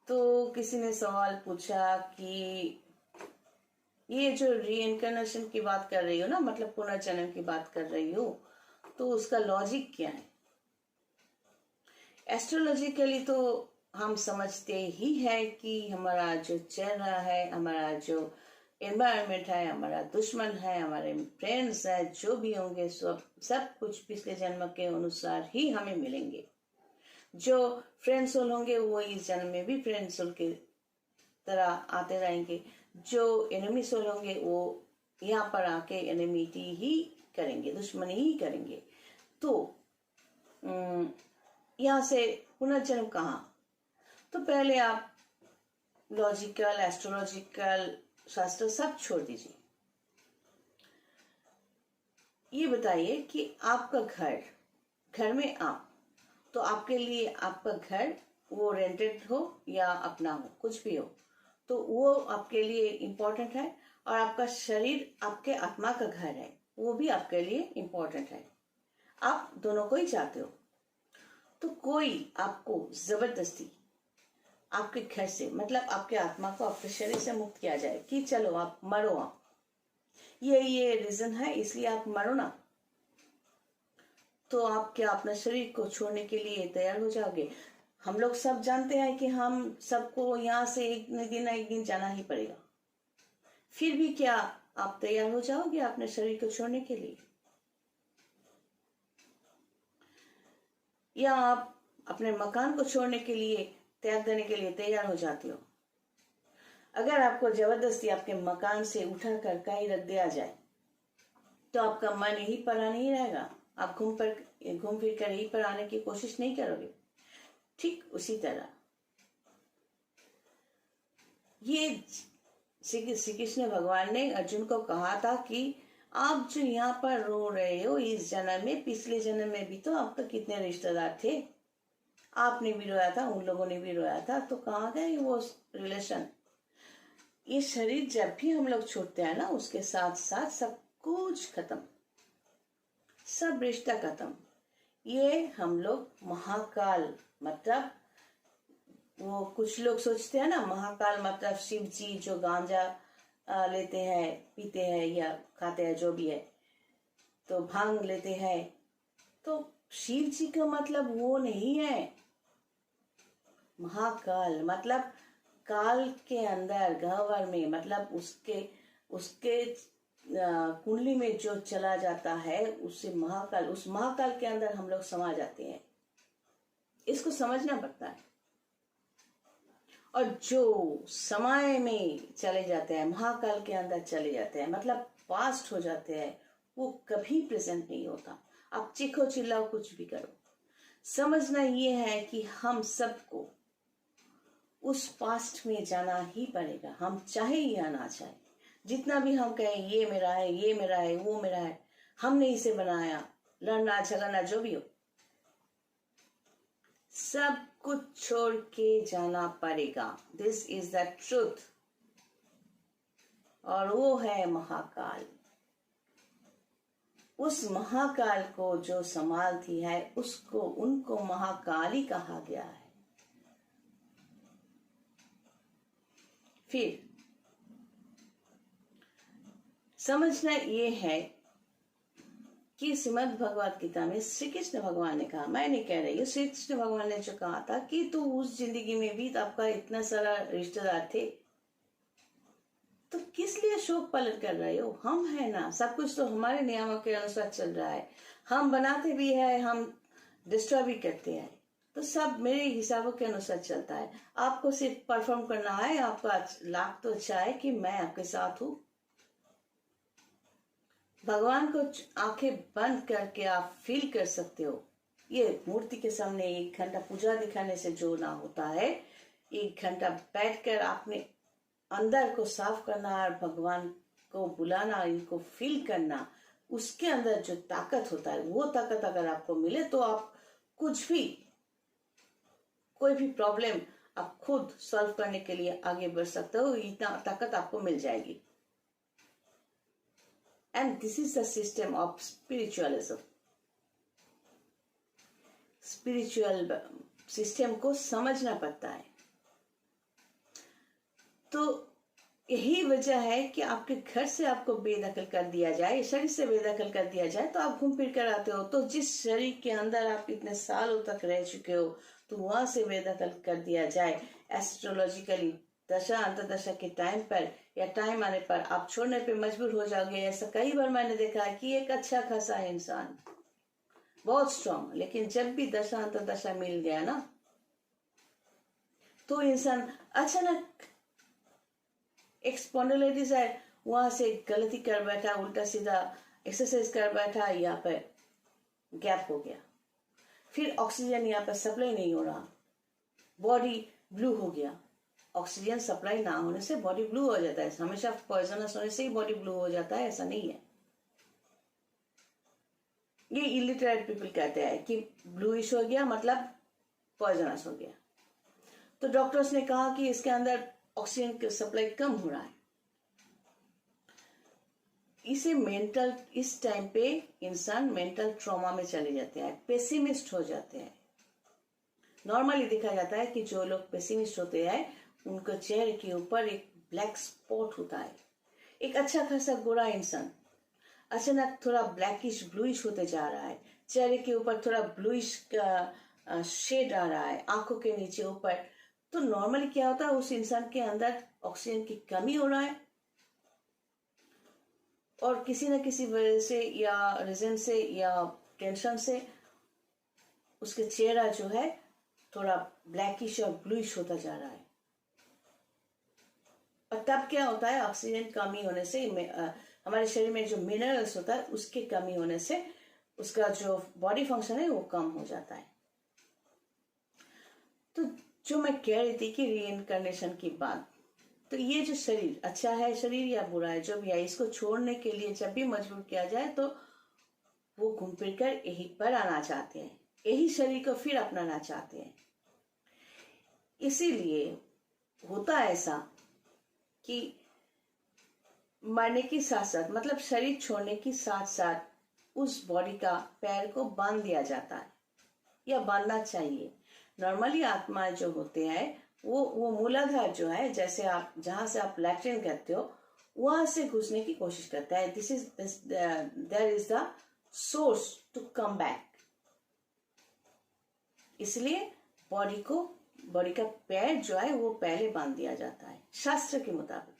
तो किसी ने सवाल पूछा कि ये जो रीइंcarnation की बात कर रही हो ना, मतलब पुनर्जन्म की बात कर रही हो, तो उसका लॉजिक क्या है? एस्ट्रोलॉजिकली तो हम समझते ही है कि हमारा जो चल रहा है, हमारा जो एनवायरनमेंट है, हमारा दुश्मन है, हमारे फ्रेंड्स है, जो भी होंगे सब कुछ पिछले जन्म के अनुसार ही हमें मिलेंगे। जो फ्रेंड सोल होंगे वो इस जन्म में भी फ्रेंड सोल के तरह आते रहेंगे। जो एनिमी सोल होंगे वो यहाँ पर आके एनिमिटी ही करेंगे, दुश्मनी ही करेंगे। तो यहाँ से पुनर्जन्म कहाँ? तो पहले आप लॉजिकल, एस्ट्रोलॉजिकल शास्त्र सब छोड़ दीजिए। ये बताइए कि आपका घर में आप, तो आपके लिए आपका घर वो रेंटेड हो या अपना हो, कुछ भी हो, तो वो आपके लिए इम्पोर्टेंट है। और आपका शरीर आपके आत्मा का घर है, वो भी आपके लिए इम्पोर्टेंट है। आप दोनों को ही चाहते हो। तो कोई आपको जबरदस्ती आपके घर से, मतलब आपके आत्मा को आपके शरीर से मुक्त किया जाए कि चलो आप मरो, आप ये रीजन है इसलिए आप मरो ना, तो आप क्या अपने शरीर को छोड़ने के लिए तैयार हो जाओगे? हम लोग सब जानते हैं कि हम सबको यहाँ से एक दिन जाना ही पड़ेगा। फिर भी क्या आप तैयार हो जाओगे अपने शरीर को छोड़ने के लिए? या आप अपने मकान को छोड़ने के लिए, त्याग देने के लिए तैयार हो जाते हो? अगर आपको जबरदस्ती आपके मकान से उठाकर कहीं रख दिया जाए तो आपका मन यहीं पर नहीं रहेगा, आप घूम फिर कर यहीं पर आने की कोशिश नहीं करोगे। ठीक उसी तरह ये श्री कृष्ण भगवान ने अर्जुन को कहा था कि आप जो यहाँ पर रो रहे हो इस जन्म में, पिछले जन्म में भी तो आपका कितने रिश्तेदार थे, आपने भी रोया था, उन लोगों ने भी रोया था, तो कहाँ गए वो रिलेशन? ये शरीर जब भी हम लोग छोड़ते हैं ना, उसके साथ साथ सब कुछ खत्म, सब रिश्ता खत्म। ये हम लोग महाकाल, मतलब वो कुछ लोग सोचते हैं ना, महाकाल मतलब शिव जी जो गांजा लेते हैं, पीते हैं या खाते हैं, जो भी है, तो भांग लेते हैं, तो शिव जी का मतलब वो नहीं है। महाकाल मतलब काल के अंदर, गह्वर में, मतलब उसके कुंडली में जो चला जाता है उससे महाकाल, उस महाकाल के अंदर हम लोग समा जाते हैं। इसको समझना पड़ता है। और जो समय में चले जाते हैं, महाकाल के अंदर चले जाते हैं, मतलब पास्ट हो जाते हैं, वो कभी प्रेजेंट नहीं होता। आप चीखो चिल्लाओ कुछ भी करो, समझना ये है कि हम सबको उस पास्ट में जाना ही पड़ेगा, हम चाहे या ना चाहे। जितना भी हम कहें ये मेरा है, ये मेरा है, वो मेरा है, हमने इसे बनाया, लड़ना झगड़ना जो भी हो, सब कुछ छोड़ के जाना पड़ेगा। This is the truth. और वो है महाकाल। उस महाकाल को जो संभालती है उनको महाकाली कहा गया है। फिर समझना ये है कि श्रीमद् भगवत गीता में श्री कृष्ण भगवान ने कहा, मैं नहीं कह रही हूँ, श्री कृष्ण भगवान ने जो कहा था कि तू उस जिंदगी में भी आपका इतना सारा रिश्तेदार थे, तो किस लिए शोक पालन कर रहे हो? हम है ना, सब कुछ तो हमारे नियमों के अनुसार चल रहा है, हम बनाते भी है, हम डिस्ट्रॉय भी करते हैं, तो सब मेरे हिसाबों के अनुसार चलता है। आपको सिर्फ परफॉर्म करना है, आपका लाख तो अच्छा है कि मैं आपके साथ हूं। भगवान को आंखें बंद करके आप फील कर सकते हो। ये मूर्ति के सामने 1 घंटा पूजा दिखाने से जो ना होता है, 1 घंटा बैठकर आपने अंदर को साफ करना और भगवान को बुलाना, इनको फील करना, उसके अंदर जो ताकत होता है, वो ताकत अगर आपको मिले तो आप कुछ भी, कोई भी प्रॉब्लम आप खुद सॉल्व करने के लिए आगे बढ़ सकते हो, इतना ताकत आपको मिल जाएगी। And this is the system of spiritualism. Spiritual system को समझना पड़ता है। तो यही वजह है कि आपके घर से आपको बेदखल कर दिया जाए, शरीर से बेदखल कर दिया जाए, तो आप घूम फिर कर आते हो। तो जिस शरीर के अंदर आप इतने सालों तक रह चुके हो, तो वहां से बेदखल कर दिया जाए एस्ट्रोलॉजिकली, दशा अंतर्दशा के टाइम पर या टाइम आने पर आप छोड़ने पे मजबूर हो जाओगे। ऐसा कई बार मैंने देखा है कि एक अच्छा खासा इंसान बहुत स्ट्रांग, लेकिन जब भी दशा अंतर्दशा मिल गया ना, तो इंसान अचानक एक स्पॉन्डिलाइटिस है, वहां से गलती कर बैठा, उल्टा सीधा एक्सरसाइज कर बैठा, यहाँ पे गैप हो गया। फिर ऑक्सीजन यहाँ पे सप्लाई नहीं हो रहा, बॉडी ब्लू हो गया। ऑक्सीजन सप्लाई ना होने से बॉडी ब्लू हो जाता है, हमेशा पॉइजनस होने से ही बॉडी ब्लू हो जाता है, ऐसा नहीं है। ये इलिटरेट पीपल कहते हैं कि ब्लूइश हो गया मतलब पॉइजनस हो गया। तो डॉक्टर्स ने कहा कि इसके अंदर ऑक्सीजन की सप्लाई कम हो रहा है। इसे मेंटल, इस टाइम पे इंसान मेंटल ट्रॉमा में चले जाते हैं, पेसिमिस्ट हो जाते हैं। नॉर्मली देखा जाता है कि जो लोग पेसिमिस्ट होते हैं उनके चेहरे के ऊपर एक ब्लैक स्पॉट होता है। एक अच्छा खासा गोरा इंसान अचानक थोड़ा ब्लैकिश ब्लूइश होते जा रहा है, चेहरे के ऊपर थोड़ा ब्लूइश का शेड आ रहा है, आंखों के नीचे ऊपर। तो नॉर्मली क्या होता है, उस इंसान के अंदर ऑक्सीजन की कमी हो रहा है, और किसी न किसी वजह से या रीजन से या टेंशन से उसके चेहरा जो है थोड़ा ब्लैकिश और ब्लूइश होता जा रहा है। और तब क्या होता है, ऑक्सीजन कमी होने से हमारे शरीर में जो मिनरल्स होता है उसके कमी होने से उसका जो बॉडी फंक्शन है वो कम हो जाता है। तो जो मैं कह रही थी कि रीइंकार्नेशन की बात, तो ये जो शरीर अच्छा है, शरीर या बुरा है, जो भी है, इसको छोड़ने के लिए जब भी मजबूर किया जाए तो वो घूम फिर कर यही पर आना चाहते हैं, यही शरीर को फिर अपनाना चाहते हैं। इसीलिए होता ऐसा कि मरने के साथ साथ, मतलब शरीर छोड़ने के साथ साथ उस बॉडी का पैर को बांध दिया जाता है या बांधना चाहिए। नॉर्मली आत्मा जो होते हैं वो मूलाधार जो है, जैसे आप जहां से आप लैट्रिन करते हो वहां से घुसने की कोशिश करता है। There is the source to come back. इसलिए बॉडी का पैर जो है वो पहले बांध दिया जाता है शास्त्र के मुताबिक।